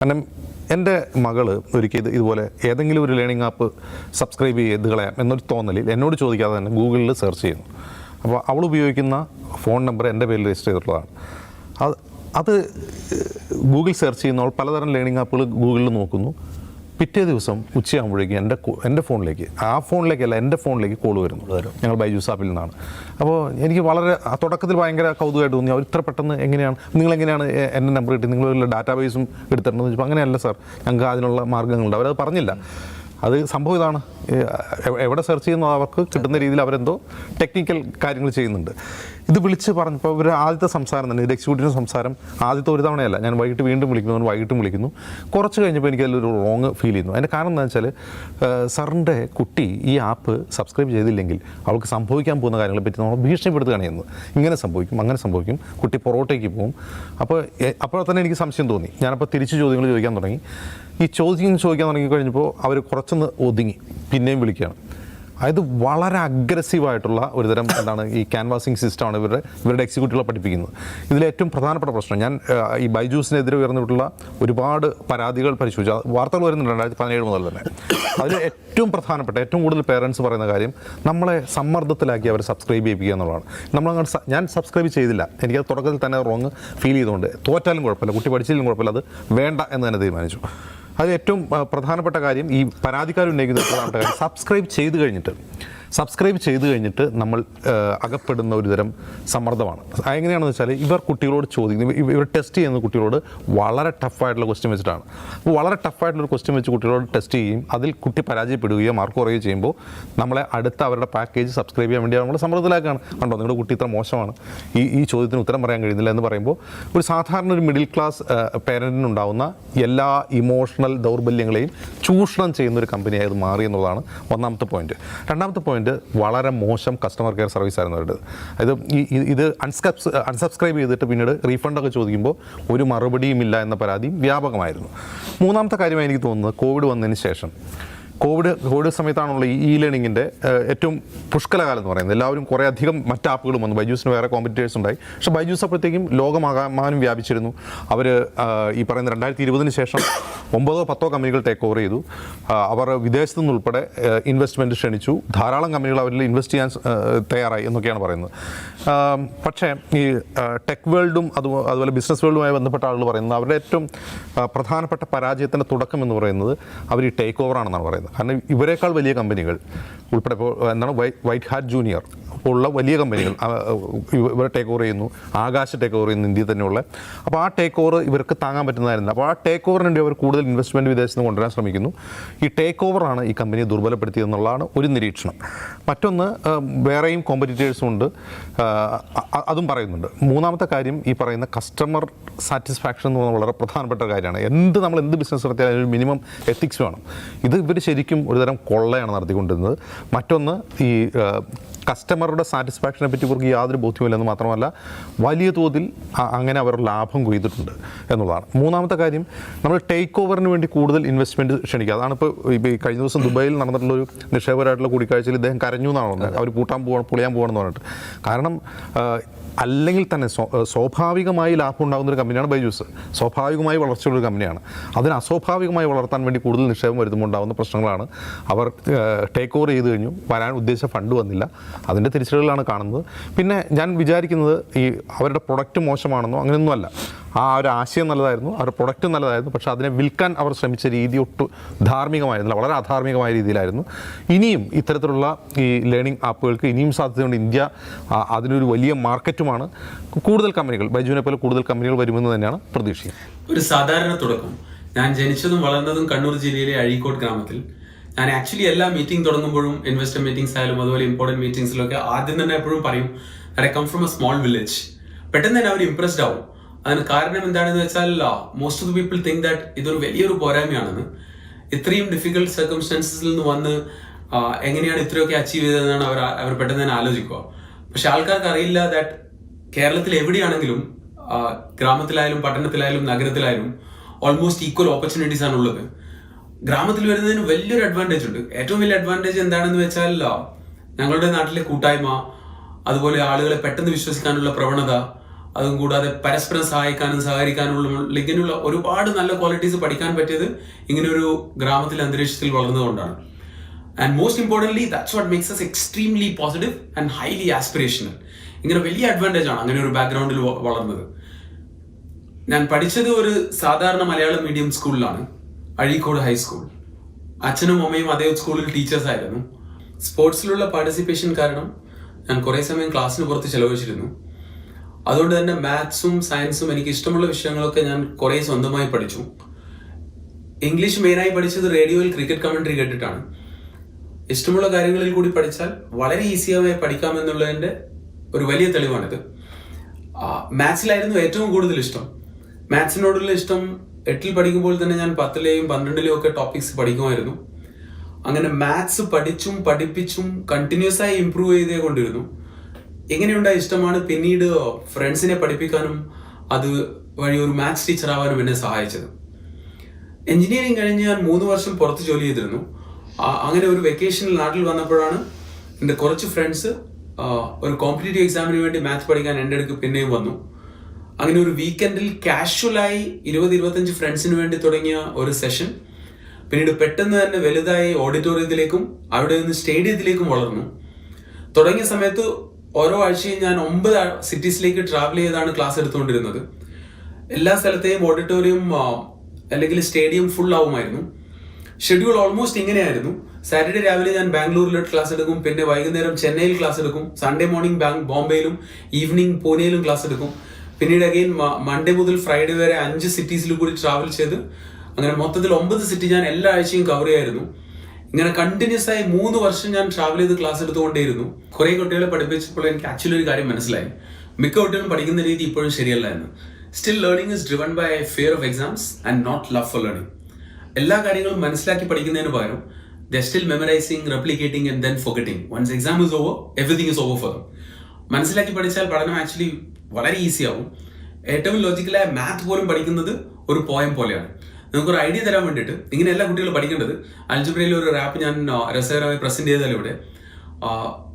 കാരണം എൻ്റെ മകള് ഒരിക്കൽ ഇതുപോലെ ഏതെങ്കിലും ഒരു ലേണിംഗ് ആപ്പ് സബ്സ്ക്രൈബ് ചെയ്ത് കളയാം എന്നൊരു തോന്നലിൽ എന്നോട് ചോദിക്കാതെ തന്നെ ഗൂഗിളിൽ സെർച്ച് ചെയ്യുന്നു. അപ്പോൾ അവൾ ഉപയോഗിക്കുന്ന ഫോൺ നമ്പർ എൻ്റെ പേരിൽ രജിസ്റ്റർ ചെയ്തിട്ടുള്ളതാണ്. അത് ഗൂഗിൾ സെർച്ച് ചെയ്യുന്നവൾ പലതരം ലേണിംഗ് ആപ്പുകൾ ഗൂഗിളിൽ നോക്കുന്നു. പിറ്റേ ദിവസം ഉച്ചയാകുമ്പോഴേക്കും എൻ്റെ ഫോണിലേക്ക്, ആ ഫോണിലേക്കല്ല എൻ്റെ ഫോണിലേക്ക് കോൾ വരുന്നു. ഞങ്ങൾ ബൈജൂസ് ആപ്പിൽ നിന്നാണ്. അപ്പോൾ എനിക്ക് വളരെ തുടക്കത്തിൽ ഭയങ്കര കൗതുകമായിട്ട് തോന്നി. അവർ ഇത്ര പെട്ടെന്ന് നിങ്ങളെങ്ങനെയാണ് എൻ്റെ നമ്പർ കിട്ടി, നിങ്ങളൊരു ഡാറ്റാബേസും എടുത്തിട്ടുണ്ടെന്ന് ചോദിച്ചപ്പോൾ അങ്ങനെയല്ല സാർ, ഞങ്ങൾക്ക് അതിനുള്ള മാർഗ്ഗങ്ങളുണ്ട്. അവരത് പറഞ്ഞില്ല. അത് സംഭവം ഇതാണ്, എവിടെ സെർച്ച് ചെയ്യുന്നത് അവർക്ക് കിട്ടുന്ന രീതിയിൽ അവരെന്തോ ടെക്നിക്കൽ കാര്യങ്ങൾ ചെയ്യുന്നുണ്ട്. ഇത് വിളിച്ച് പറഞ്ഞപ്പോൾ ഇവർ ആദ്യത്തെ സംസാരം തന്നെ, ഇത് എക്സിക്യൂട്ടീവ് സംസാരം ആദ്യത്തെ ഒരു തവണയല്ല, ഞാൻ വൈകിട്ട് വീണ്ടും വിളിക്കുന്നു. കുറച്ച് കഴിഞ്ഞപ്പോൾ എനിക്കതിലൊരു റോങ് ഫീൽ ചെയ്യുന്നു. അതിൻ്റെ കാരണം എന്താണെന്ന് വെച്ചാൽ, സാറിൻ്റെ കുട്ടി ഈ ആപ്പ് സബ്സ്ക്രൈബ് ചെയ്തില്ലെങ്കിൽ അവൾക്ക് സംഭവിക്കാൻ പോകുന്ന കാര്യങ്ങളെ പറ്റി നമ്മൾ ഭീഷണിപ്പെടുത്തുകയാണ് ചെയ്യുന്നത്. ഇങ്ങനെ സംഭവിക്കും, അങ്ങനെ സംഭവിക്കും, കുട്ടി പുറകോട്ടേക്ക് പോകും. അപ്പോൾ തന്നെ എനിക്ക് സംശയം തോന്നി. ഞാനപ്പോൾ തിരിച്ച് ചോദ്യങ്ങൾ ചോദിക്കാൻ തുടങ്ങി. ഈ ചോദ്യം ചോദിക്കാൻ തുടങ്ങി കഴിഞ്ഞപ്പോൾ അവർ കുറച്ചൊന്ന് ഒതുങ്ങി, പിന്നെയും വിളിക്കുകയാണ്. അതായത് വളരെ അഗ്രസീവായിട്ടുള്ള ഒരുതരം ഈ ക്യാൻവാസിങ് സിസ്റ്റമാണ് ഇവരുടെ എക്സിക്യൂട്ടീവുകളെ പഠിപ്പിക്കുന്നത്. ഇതിലേറ്റവും പ്രധാനപ്പെട്ട പ്രശ്നം, ഞാൻ ഈ ബൈജൂസിനെതിരെ ഉയർന്നിട്ടുള്ള ഒരുപാട് പരാതികൾ പരിശോധിച്ചു. വാർത്തകൾ വരുന്നുണ്ട് 2017 മുതൽ തന്നെ. അതിൽ ഏറ്റവും പ്രധാനപ്പെട്ട, ഏറ്റവും കൂടുതൽ പേരൻസ് പറയുന്ന കാര്യം, നമ്മളെ സമ്മർദ്ദത്തിലാക്കി അവർ സബ്സ്ക്രൈബ് ചെയ്യിപ്പിക്കുക എന്നുള്ളതാണ്. ഞാൻ സബ്സ്ക്രൈബ് ചെയ്തില്ല, എനിക്കത് തുടക്കത്തിൽ തന്നെ റോങ് ഫീൽ ചെയ്തുകൊണ്ട്, തോറ്റാലും കുഴപ്പമില്ല, കുട്ടി പഠിച്ചില്ലെങ്കിലും കുഴപ്പമില്ല, അത് വേണ്ട എന്ന് തന്നെ തീരുമാനിച്ചു. അത് ഏറ്റവും പ്രധാനപ്പെട്ട കാര്യം, ഈ പരാതിക്കാർ ഉന്നയിക്കുന്ന പ്രധാനപ്പെട്ട കാര്യം, സബ്സ്ക്രൈബ് ചെയ്ത് കഴിഞ്ഞിട്ട് നമ്മൾ അകപ്പെടുന്ന ഒരുതരം സമ്മർദ്ദമാണ്. എങ്ങനെയാണെന്ന് വെച്ചാൽ, ഇവർ കുട്ടികളോട് ചോദിക്കുന്നത്, ഇവർ ടെസ്റ്റ് ചെയ്യുന്ന കുട്ടികളോട് വളരെ ടഫായിട്ടുള്ള ക്വസ്റ്റ്യൻ വെച്ചിട്ടാണ്. അപ്പോൾ വളരെ ടഫായിട്ടുള്ളൊരു ക്വസ്റ്റ്യൻ വെച്ച് കുട്ടികളോട് ടെസ്റ്റ് ചെയ്യും. അതിൽ കുട്ടി പരാജയപ്പെടുകയോ മാർക്ക് കുറയുകയോ ചെയ്യുമ്പോൾ നമ്മളെ അടുത്ത അവരുടെ പാക്കേജ് സബ്സ്ക്രൈബ് ചെയ്യാൻ വേണ്ടി നമ്മൾ സമ്മർദ്ദത്തിലാക്കുകയാണ്. കണ്ടോ, നിങ്ങളുടെ കുട്ടി ഇത്ര മോശമാണ്, ഈ ചോദ്യത്തിന് ഉത്തരം പറയാൻ കഴിയുന്നില്ല എന്ന് പറയുമ്പോൾ ഒരു സാധാരണ ഒരു മിഡിൽ ക്ലാസ് പേരൻറ്റിനുണ്ടാവുന്ന എല്ലാ ഇമോഷണൽ ദൗർബല്യങ്ങളെയും ചൂഷണം ചെയ്യുന്ന ഒരു കമ്പനിയായി അത് മാറി എന്നുള്ളതാണ് ഒന്നാമത്തെ പോയിന്റ്. രണ്ടാമത്തെ പോയിന്റ്, വളരെ മോശം കസ്റ്റമർ കെയർ സർവീസ് ആയിരുന്നു അവരുടേത്. ഇത് അൺസബ്സ്ക്രൈബ് ചെയ്തിട്ട് പിന്നീട് റീഫണ്ടൊക്കെ ചോദിക്കുമ്പോൾ ഒരു മറുപടിയും ഇല്ല എന്ന പരാതിയും വ്യാപകമായിരുന്നു. മൂന്നാമത്തെ കാര്യമായി എനിക്ക് തോന്നുന്നത്, കോവിഡ് വന്നതിന് ശേഷം, കോവിഡ് സമയത്താണുള്ള ഈ ലേണിങ്ങിൻ്റെ ഏറ്റവും പുഷ്കലകാലം എന്ന് പറയുന്നത്. എല്ലാവരും കുറേ അധികം മറ്റ് ആപ്പുകളും വന്നു. ബൈജൂസിന് വേറെ കോമ്പറ്റീറ്റേഴ്സ് ഉണ്ടായി. പക്ഷേ ബൈജൂസ് അപ്പോഴത്തേക്കും ലോകമാകമാനം വ്യാപിച്ചിരുന്നു. അവർ ഈ പറയുന്ന 2020 ശേഷം 9-10 കമ്പനികൾ ടേക്ക് ഓവർ ചെയ്തു. അവർ വിദേശത്തു നിന്നുൾപ്പെടെ ഇൻവെസ്റ്റ്മെൻറ്റ് ക്ഷണിച്ചു. ധാരാളം കമ്പനികൾ അവരിൽ ഇൻവെസ്റ്റ് ചെയ്യാൻ തയ്യാറായി എന്നൊക്കെയാണ് പറയുന്നത്. പക്ഷേ ഈ ടെക് വേൾഡും അതുപോലെ ബിസിനസ് വേൾഡുമായി ബന്ധപ്പെട്ട ആളുകൾ പറയുന്നത്, അവരുടെ ഏറ്റവും പ്രധാനപ്പെട്ട പരാജയത്തിൻ്റെ തുടക്കം എന്ന് പറയുന്നത് അവർ ഈ ടേക്ക് ഓവർ ആണെന്നാണ് പറയുന്നത്. കാരണം ഇവരെക്കാൾ വലിയ കമ്പനികൾ ഉൾപ്പെടെ, ഇപ്പോൾ വൈറ്റ് ഹാറ്റ് ജൂനിയർ ഉള്ള വലിയ കമ്പനികൾ ഇവരെ ടേക്ക് ഓവർ ചെയ്യുന്നു. ആകാശ് ടേക്ക് ഓവർ ചെയ്യുന്നു ഇന്ത്യയിൽ തന്നെയുള്ള. അപ്പോൾ ആ ടേക്ക് ഓവർ ഇവർക്ക് താങ്ങാൻ പറ്റുന്നതായിരുന്നില്ല. അപ്പോൾ ആ ടേക്ക് ഓവറിന് വേണ്ടി അവർ കൂടുതൽ ഇൻവെസ്റ്റ്മെൻറ്റ് വിദേശത്ത് നിന്ന് കൊണ്ടുവരാൻ ശ്രമിക്കുന്നു. ഈ ടേക്ക് ഓവറാണ് ഈ കമ്പനിയെ ദുർബലപ്പെടുത്തിയതെന്നുള്ളതാണ് ഒരു നിരീക്ഷണം. മറ്റൊന്ന്, വേറെയും കോമ്പറ്റീറ്റേഴ്സും ഉണ്ട്, അതും പറയുന്നുണ്ട്. മൂന്നാമത്തെ കാര്യം, ഈ പറയുന്ന കസ്റ്റമർ സാറ്റിസ്ഫാക്ഷൻ എന്ന് പറഞ്ഞാൽ വളരെ പ്രധാനപ്പെട്ട കാര്യമാണ്. നമ്മൾ എന്ത് ബിസിനസ് നടത്തിയാലും ഒരു മിനിമം എത്തിക്സ് വേണം. ഇവർ ശരിക്കും ഒരുതരം കൊള്ളയാണ് നടത്തിക്കൊണ്ടിരുന്നത്. മറ്റൊന്ന്, ഈ കസ്റ്റമറുടെ സാറ്റിസ്ഫാക്ഷനെ പറ്റി ഇവർക്ക് യാതൊരു ബോധ്യമില്ലെന്ന് മാത്രമല്ല, വലിയ തോതിൽ അങ്ങനെ അവർ ലാഭം കൊയ്തിട്ടുണ്ട് എന്നുള്ളതാണ്. മൂന്നാമത്തെ കാര്യം, നമ്മൾ ടേക്ക് ഓവറിന് വേണ്ടി കൂടുതൽ ഇൻവെസ്റ്റ്മെൻറ്റ് ക്ഷണിക്കുക. അതാണ് ഇപ്പോൾ കഴിഞ്ഞ ദിവസം ദുബായിൽ നടന്നിട്ടുള്ളൊരു നിക്ഷേപകരായിട്ടുള്ള കൂടിക്കാഴ്ചയിൽ ഇദ്ദേഹം കരഞ്ഞു എന്നാണ് പറഞ്ഞത്. അവർ പൊളിയാൻ പോകണമെന്ന് പറഞ്ഞിട്ട്. കാരണം അല്ലെങ്കിൽ തന്നെ സ്വാഭാവികമായി ലാഭം ഉണ്ടാകുന്ന ഒരു കമ്പനിയാണ് ബൈജൂസ്. സ്വാഭാവികമായി വളർച്ചയുള്ളൊരു കമ്പനിയാണ്. അതിന് അസ്വാഭാവികമായി വളർത്താൻ വേണ്ടി കൂടുതൽ നിക്ഷേപം വരുത്തുമ്പോൾ ഉണ്ടാകുന്ന പ്രശ്നങ്ങളാണ്. അവർ ടേക്ക് ഓവർ ചെയ്ത് കഴിഞ്ഞു, വരാൻ ഉദ്ദേശിച്ച ഫണ്ട് വന്നില്ല, അതിൻ്റെ തിരിച്ചടികളാണ് കാണുന്നത്. പിന്നെ ഞാൻ വിചാരിക്കുന്നത്, ഈ അവരുടെ പ്രൊഡക്റ്റ് മോശമാണെന്നോ അങ്ങനെയൊന്നുമല്ല. ആ ഒരു ആശയം നല്ലതായിരുന്നു, അവരുടെ പ്രൊഡക്റ്റ് നല്ലതായിരുന്നു. പക്ഷേ അതിനെ വിൽക്കാൻ അവർ ശ്രമിച്ച രീതി ഒട്ടും ധാർമ്മികമായിരുന്നില്ല, വളരെ അധാർമികമായ രീതിയിലായിരുന്നു. ഇനിയും ഇത്തരത്തിലുള്ള ഈ ലേണിംഗ് ആപ്പുകൾക്ക് ഇനിയും സാധ്യതയുണ്ട്. ഇന്ത്യ അതിനൊരു വലിയ മാർക്കറ്റുമാണ്. കൂടുതൽ കമ്പനികൾ, ബൈജൂനെ പോലെ കൂടുതൽ കമ്പനികൾ വരുമെന്ന് തന്നെയാണ് പ്രതീക്ഷിക്കുന്നത്. ഒരു സാധാരണ തുടക്കം. ഞാൻ ജനിച്ചതും വളർന്നതും കണ്ണൂർ ജില്ലയിലെ അഴീക്കോട് ഗ്രാമത്തിൽ. ഞാൻ ആക്ച്വലി എല്ലാ മീറ്റിംഗ് തുടങ്ങുമ്പോഴും, ഇൻവെസ്റ്റർ മീറ്റിംഗ്സ് ആയാലും അതുപോലെ ഇമ്പോർട്ടൻറ്റ് മീറ്റിംഗ്സിലൊക്കെ ആദ്യം തന്നെ എപ്പോഴും പറയും, I come from a small village. പെട്ടെന്ന് തന്നെ അവർ ഇംപ്രസ്ഡ് ആവും. അതിന് കാരണം എന്താണെന്ന് വെച്ചാൽ, most of the people think that ഇതൊരു വലിയൊരു പോരായ്മയാണെന്ന്. ഇത്രയും ഡിഫിക്കൽട്ട് സർക്കംസ്റ്റൻസസിൽ നിന്ന് വന്ന് എങ്ങനെയാണ് ഇത്രയൊക്കെ അച്ചീവ് ചെയ്തതെന്നാണ് അവർ പെട്ടെന്ന് തന്നെ ആലോചിക്കുക. പക്ഷെ ആൾക്കാർക്ക് അറിയില്ല ദാറ്റ് കേരളത്തിൽ എവിടെയാണെങ്കിലും, ഗ്രാമത്തിലായാലും പട്ടണത്തിലായാലും നഗരത്തിലായാലും ഓൾമോസ്റ്റ് ഈക്വൽ ഓപ്പർച്യൂണിറ്റീസ് ആണ് ഉള്ളത്. ഗ്രാമത്തിൽ വരുന്നതിന് വലിയൊരു അഡ്വാൻറ്റേജ് ഉണ്ട്. ഏറ്റവും വലിയ അഡ്വാൻറ്റേജ് എന്താണെന്ന് വെച്ചാൽ, ഞങ്ങളുടെ നാട്ടിലെ കൂട്ടായ്മ, അതുപോലെ ആളുകളെ പെട്ടെന്ന് വിശ്വസിക്കാനുള്ള പ്രവണത, അതും കൂടാതെ പരസ്പരം സഹായിക്കാനും സഹകരിക്കാനുള്ള ഇങ്ങനെയുള്ള ഒരുപാട് നല്ല ക്വാളിറ്റീസ് പഠിക്കാൻ പറ്റിയത് ഇങ്ങനെ ഒരു ഗ്രാമത്തിലെ അന്തരീക്ഷത്തിൽ വളർന്നതുകൊണ്ടാണ്. And most importantly that's what makes us extremely positive and highly aspirational. ഇങ്ങനെ വലിയ അഡ്വാൻറ്റേജ് ആണ് അങ്ങനെ ഒരു ബാക്ക്ഗ്രൗണ്ടിൽ വളർന്നത്. ഞാൻ പഠിച്ചത് ഒരു സാധാരണ മലയാളം മീഡിയം സ്കൂളിലാണ്, അഴീക്കോട് ഹൈസ്കൂൾ. അച്ഛനും അമ്മയും അതേ സ്കൂളിൽ ടീച്ചേഴ്സ് ആയിരുന്നു. സ്പോർട്സിലുള്ള പാർട്ടിസിപ്പേഷൻ കാരണം ഞാൻ കുറേ സമയം ക്ലാസ്സിന് പുറത്ത് ചെലവഴിച്ചിരുന്നു. അതുകൊണ്ട് തന്നെ മാത്സും സയൻസും എനിക്ക് ഇഷ്ടമുള്ള വിഷയങ്ങളൊക്കെ ഞാൻ കുറേ സ്വന്തമായി പഠിച്ചു. ഇംഗ്ലീഷ് മെയിനായി പഠിച്ചത് റേഡിയോയിൽ ക്രിക്കറ്റ് കമൻട്രി കേട്ടിട്ടാണ്. ഇഷ്ടമുള്ള കാര്യങ്ങളിൽ കൂടി പഠിച്ചാൽ വളരെ ഈസിയായി പഠിക്കാമെന്നുള്ളതിൻ്റെ ഒരു വലിയ തെളിവാണിത്. മാത്സിലായിരുന്നു ഏറ്റവും കൂടുതൽ ഇഷ്ടം. മാത്സിനോടുള്ള ഇഷ്ടം 8ൽ പഠിക്കുമ്പോൾ തന്നെ ഞാൻ 10ലെയും 12ലെയും ഒക്കെ ടോപ്പിക്സ് പഠിക്കുമായിരുന്നു. അങ്ങനെ മാത്സ് പഠിച്ചും പഠിപ്പിച്ചും കണ്ടിന്യൂസ് ആയി ഇംപ്രൂവ് ചെയ്തേ കൊണ്ടിരുന്നു. എങ്ങനെയുണ്ടായ ഇഷ്ടമാണ് പിന്നീട് ഫ്രണ്ട്സിനെ പഠിപ്പിക്കാനും അത് വഴി ഒരു മാത്സ് ടീച്ചർ ആവാനും എന്നെ സഹായിച്ചത്. എഞ്ചിനീയറിംഗ് കഴിഞ്ഞ് ഞാൻ 3 വർഷം പുറത്ത് ജോലി ചെയ്തിരുന്നു. അങ്ങനെ ഒരു വെക്കേഷനിൽ നാട്ടിൽ വന്നപ്പോഴാണ് എൻ്റെ കുറച്ച് ഫ്രണ്ട്സ് ഒരു കോമ്പറ്റേറ്റീവ് എക്സാമിന് വേണ്ടി മാത്സ് പഠിക്കാൻ എൻ്റെ അടുക്ക് പിന്നെയും വന്നു. അങ്ങനെ ഒരു വീക്കെൻഡിൽ കാഷ്വലായി 20-25 ഫ്രണ്ട്സിന് വേണ്ടി തുടങ്ങിയ ഒരു സെഷൻ പിന്നീട് പെട്ടെന്ന് തന്നെ വലുതായി ഓഡിറ്റോറിയത്തിലേക്കും അവിടെ നിന്ന് സ്റ്റേഡിയത്തിലേക്കും വളർന്നു. തുടങ്ങിയ സമയത്ത് ഓരോ ആഴ്ചയും ഞാൻ 9 സിറ്റീസിലേക്ക് ട്രാവൽ ചെയ്താണ് ക്ലാസ് എടുത്തുകൊണ്ടിരുന്നത്. എല്ലാ സ്ഥലത്തെയും ഓഡിറ്റോറിയം അല്ലെങ്കിൽ സ്റ്റേഡിയം ഫുൾ ആവുമായിരുന്നു. ഷെഡ്യൂൾ ഓൾമോസ്റ്റ് ഇങ്ങനെയായിരുന്നു. സാറ്റർഡേ രാവിലെ ഞാൻ ബാംഗ്ലൂരിൽ ക്ലാസ് എടുക്കും, പിന്നെ വൈകുന്നേരം ചെന്നൈയിൽ ക്ലാസ് എടുക്കും, സൺഡേ മോർണിംഗ് ബോംബെയിലും ഈവനിങ് പൂനെയിലും ക്ലാസ് എടുക്കും. പിന്നീട് അഗെയിൻ മൺഡേ മുതൽ ഫ്രൈഡേ വരെ 5 സിറ്റീസിൽ കൂടി ട്രാവൽ ചെയ്ത് അങ്ങനെ മൊത്തത്തിൽ 9 സിറ്റി ഞാൻ എല്ലാ ആഴ്ചയും കവർ ചെയ്യായിരുന്നു. ഇങ്ങനെ കണ്ടിന്യൂസ് ആയി 3 വർഷം ഞാൻ ട്രാവൽ ചെയ്ത് ക്ലാസ് എടുത്തുകൊണ്ടേയിരുന്നു. കുറേ കുട്ടികളെ പഠിപ്പിച്ചപ്പോൾ എനിക്ക് ആക്ച്വലി ഒരു കാര്യം മനസ്സിലായി. മിക്ക കുട്ടികളും പഠിക്കുന്ന രീതി ഇപ്പോഴും ശരിയല്ല എന്ന്. Still learning is driven by fear of exams and not love for learning. എല്ലാ കാര്യങ്ങളും മനസ്സിലാക്കി പഠിക്കുന്നതിന് പകരം they still memorising, replicating and then forgetting. Once exam is over everything is over for them. മനസ്സിലാക്കി പഠിച്ചാൽ പഠനം ആക്ച്വലി വളരെ ഈസി ആവും. ഏറ്റവും ലോജിക്കലായ മാത്ത് പോലും പഠിക്കുന്നത് ഒരു പോയം പോലെയാണ്. നമുക്കൊരു ഐഡിയ തരാൻ വേണ്ടിയിട്ട് ഇങ്ങനെ എല്ലാ കുട്ടികളും പഠിക്കേണ്ടത്. അൽജിബ്രയിലെ ഒരു റാപ്പ് ഞാൻ രസകരമായി പ്രസന്റ് ചെയ്താൽ ഇവിടെ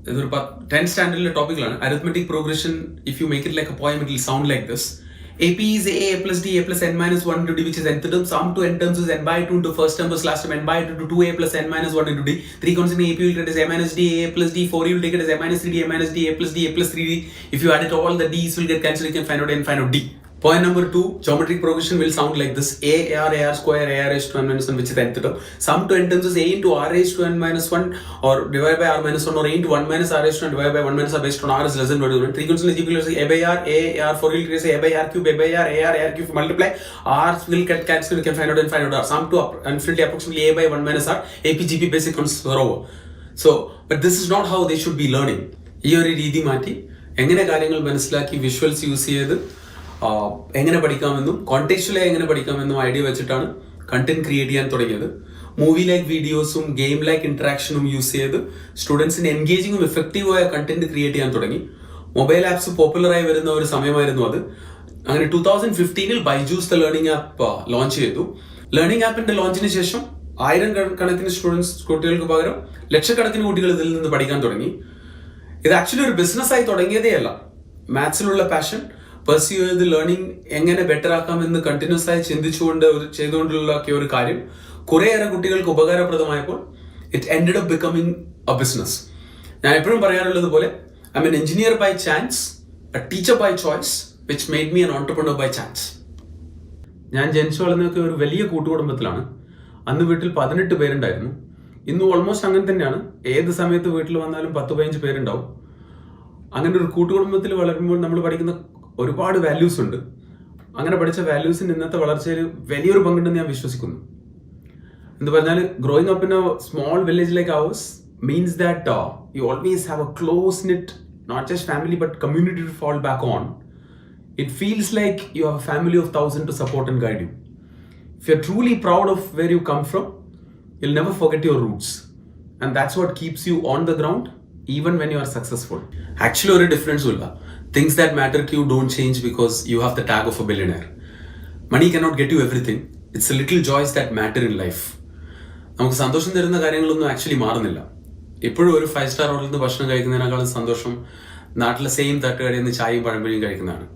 ഇതൊരു 10th സ്റ്റാൻഡേർഡിലെ ടോപ്പിക്കിലാണ്. Arithmetic progression if you make it like a poem it will sound like this. AP is a plus d a plus n minus 1 into d, which is nth term. Sum to n terms is n by 2 into first term plus last term n by 2 to 2a plus n minus 1 into d. 3 constant AP will get as a minus d, a plus d. 4 you will take it as a minus 3d, a minus d, a plus d, a plus 3d. If you add it all, the d's will get cancelled. You can find out n, find out d. Point number 2, geometric progression will sound like this. A square, a raised to n minus 1, which is nth term. Sum to n terms is a into r raised to n minus 1 or divided by r minus 1 or a into 1 minus r raised to n divided by 1 minus r based on r is less than or equal to 1. 3 constant is equal to a by r, 4 will create a by r cube, a by r, a r cube multiply. R will get cancelled, you can find out and find out r. Sum to infinity approximately a by 1 minus r. AP, GP basic concepts are over. So, but this is not how they should be learning. ഈ ഒരു രീതി മാറ്റി എങ്ങനെ കാര്യങ്ങൾ മനസ്സിലാക്കി visuals use ചെയ്ത് എങ്ങനെ പഠിക്കാമെന്നും കോണ്ടെക്സ്ച്വലായി എങ്ങനെ പഠിക്കാമെന്നും ഐഡിയ വെച്ചിട്ടാണ് കണ്ടന്റ് ക്രിയേറ്റ് ചെയ്യാൻ തുടങ്ങിയത്. മൂവി ലൈക്ക് വീഡിയോസും ഗെയിം ലൈക്ക് ഇന്ററാക്ഷനും യൂസ് ചെയ്ത് സ്റ്റുഡൻസിന് എൻഗേജിങ്ങും എഫക്റ്റീവായ കണ്ടന്റ് ക്രിയേറ്റ് ചെയ്യാൻ തുടങ്ങി. മൊബൈൽ ആപ്സ് പോപ്പുലറായി വരുന്ന ഒരു സമയമായിരുന്നു അത്. അങ്ങനെ 2015 Byju's the learning app launch ചെയ്തു. ലേണിംഗ് ആപ്പിന്റെ ലോഞ്ചിന് ശേഷം 1000 കണക്കിന് കുട്ടികൾക്ക് പകരം ലക്ഷക്കണക്കിന് കുട്ടികൾ ഇതിൽ നിന്ന് പഠിക്കാൻ തുടങ്ങി. ഇത് ആക്ച്വലി ഒരു ബിസിനസ്സായി തുടങ്ങിയതേ അല്ല. മാത്സിലുള്ള പാഷൻ പെർസ്യൂ ചെയ്ത് ലേണിംഗ് എങ്ങനെ ബെറ്റർ ആക്കാമെന്ന് കണ്ടിന്യൂസ് ആയി ചിന്തിച്ചുകൊണ്ട് ചെയ്തുകൊണ്ടുള്ള ഒരു കാര്യം കുറേയേറെ കുട്ടികൾക്ക് ഉപകാരപ്രദമായപ്പോൾ it ended up becoming a business. ഞാൻ എപ്പോഴും പറയാറുള്ളത് പോലെ I'm an engineer by chance, a teacher by choice, which made me an entrepreneur by chance. ഞാൻ ജനിച്ചു വളർന്നതൊക്കെ ഒരു വലിയ കൂട്ടുകുടുംബത്തിലാണ്. അന്ന് വീട്ടിൽ 18 പേരുണ്ടായിരുന്നു. ഇന്നും ഓൾമോസ്റ്റ് അങ്ങനെ തന്നെയാണ്. ഏത് സമയത്ത് വീട്ടിൽ വന്നാലും 10-15 പേരുണ്ടാവും. അങ്ങനെ ഒരു കൂട്ടുകുടുംബത്തിൽ വളരുമ്പോൾ നമ്മൾ പഠിക്കുന്ന ഒരുപാട് വാല്യൂസ് ഉണ്ട്. അങ്ങനെ പഠിച്ച വാല്യൂസിന് ഇന്നത്തെ വളർച്ചയിൽ വലിയൊരു പങ്കുണ്ടെന്ന് ഞാൻ വിശ്വസിക്കുന്നു. എന്ന് പറഞ്ഞാൽ growing up in a small village like ours means that you always have a close knit not just family but community to fall back on. It feels like you have a family of 1,000 to support and guide you. If you're truly proud of where you come from, you'll never forget your roots. And that's what keeps you on the ground even when you are successful. Actually, ഒരു ഡിഫറൻസും ഇല്ല. Things that matter to you don't change because you have the tag of a billionaire. Money cannot get you everything. It's the little joys that matter in life. നമുക്ക് സന്തോഷം തരുന്ന കാര്യങ്ങളൊന്നും actually മാറുന്നില്ല. എപ്പോഴും ഒരു 5-star ഹോട്ടലിൽ നിന്ന് ഭക്ഷണം കഴിക്കുന്നതിനേക്കാളും സന്തോഷം നാട്ടിലെ സെയിം തട്ടുകടയിൽ നിന്ന് ചായയും പഴംപൊരിയും കഴിക്കുന്നതാണ്.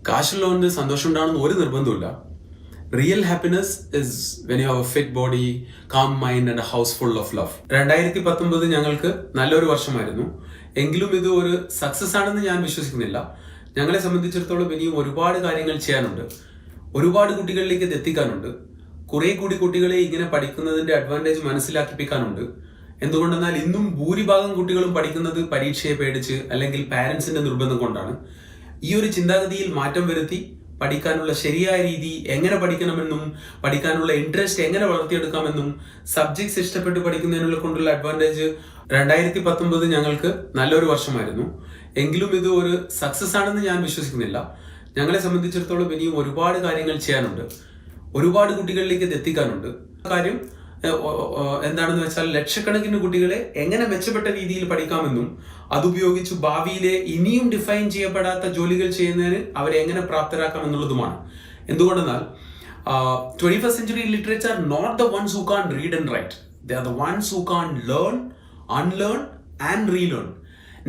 കാശുള്ളതുകൊണ്ട് സന്തോഷം ഉണ്ടാവണമെന്ന് ഒരു നിർബന്ധമില്ല. Real happiness is when you have A fit body, calm mind and A house full of love. 2019 ഞങ്ങൾക്ക് നല്ലൊരു വർഷമായിരുന്നു. എങ്കിലും ഇത് ഒരു സക്സസ് ആണെന്ന് ഞാൻ വിശ്വസിക്കുന്നില്ല. ഞങ്ങളെ സംബന്ധിച്ചിടത്തോളം ഇനിയും ഒരുപാട് കാര്യങ്ങൾ ചെയ്യാനുണ്ട്. ഒരുപാട് കുട്ടികളിലേക്ക് ഇത് എത്തിക്കാനുണ്ട്. കുറെ കൂടി കുട്ടികളെ ഇങ്ങനെ പഠിക്കുന്നതിന്റെ അഡ്വാൻറ്റേജ് മനസ്സിലാക്കിപ്പിക്കാനുണ്ട്. എന്തുകൊണ്ടെന്നാൽ ഇന്നും ഭൂരിഭാഗം കുട്ടികളും പഠിക്കുന്നത് പരീക്ഷയെ പേടിച്ച് അല്ലെങ്കിൽ പാരന്റ്സിന്റെ നിർബന്ധം കൊണ്ടാണ്. ഈ ഒരു ചിന്താഗതിയിൽ മാറ്റം വരുത്തി പഠിക്കാനുള്ള ശരിയായ രീതി എങ്ങനെ പഠിക്കണമെന്നും പഠിക്കാനുള്ള ഇൻട്രസ്റ്റ് എങ്ങനെ വളർത്തിയെടുക്കാമെന്നും സബ്ജക്ട്സ് ഇഷ്ടപ്പെട്ട് പഠിക്കുന്നതിനുള്ള കൊണ്ടുള്ള അഡ്വാൻറ്റേജ് 2019 ഞങ്ങൾക്ക് നല്ലൊരു വർഷമായിരുന്നു. എങ്കിലും ഇത് ഒരു സക്സസ് ആണെന്ന് ഞാൻ വിശ്വസിക്കുന്നില്ല. ഞങ്ങളെ സംബന്ധിച്ചിടത്തോളം ഇനിയും ഒരുപാട് കാര്യങ്ങൾ ചെയ്യാനുണ്ട്. ഒരുപാട് കുട്ടികളിലേക്ക് ഇത് എത്തിക്കാനുണ്ട്. കാര്യം എന്താണെന്ന് വെച്ചാൽ ലക്ഷക്കണക്കിന് കുട്ടികളെ എങ്ങനെ മെച്ചപ്പെട്ട രീതിയിൽ പഠിക്കാമെന്നും അതുപയോഗിച്ച് ഭാവിയിലെ ഇനിയും ഡിഫൈൻ ചെയ്യപ്പെടാത്ത ജോലികൾ ചെയ്യുന്നതിന് അവരെ എങ്ങനെ പ്രാപ്തരാക്കാം എന്നുള്ളതുമാണ്. എന്തുകൊണ്ടെന്നാൽ 21st century illiterates are not the ones who can't read and write. They are the ones who can't learn, unlearn and relearn.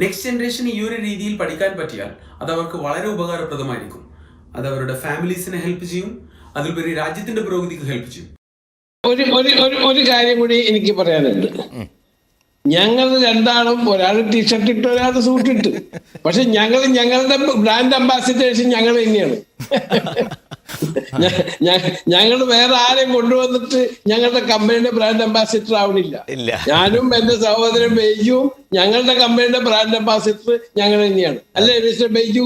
Next generation ഈ ഒരു രീതിയിൽ പഠിക്കാൻ പറ്റിയാൽ അത് അവർക്ക് വളരെ ഉപകാരപ്രദമായിരിക്കും. അത് അവരുടെ ഫാമിലീസിനെ ഹെൽപ്പ് ചെയ്യും. അതിലുപരി രാജ്യത്തിന്റെ പുരോഗതിക്ക് ഹെൽപ്പ് ചെയ്യും. ഒരു കാര്യം കൂടി എനിക്ക് പറയാനുണ്ട്. ഞങ്ങൾ രണ്ടാളും ഒരാൾ ടീഷർട്ട് ഇട്ട് ഒരാൾ സൂട്ട് ഇട്ട്, പക്ഷെ ഞങ്ങളുടെ ബ്രാൻഡ് അംബാസിഡേഴ്സ് ഞങ്ങൾ തന്നെയാണ്. ഞങ്ങൾ വേറെ ആരെയും കൊണ്ടുവന്നിട്ട് ഞങ്ങളുടെ കമ്പനിയുടെ ബ്രാൻഡ് അംബാസിഡർ ആവണില്ല. ഞാനും എന്റെ സഹോദരൻ ബൈജുവും ഞങ്ങളുടെ കമ്പനിയുടെ ബ്രാൻഡ് അംബാസിഡർ ഞങ്ങൾ തന്നെയാണ്. അല്ലേ മിസ്റ്റർ ബൈജു?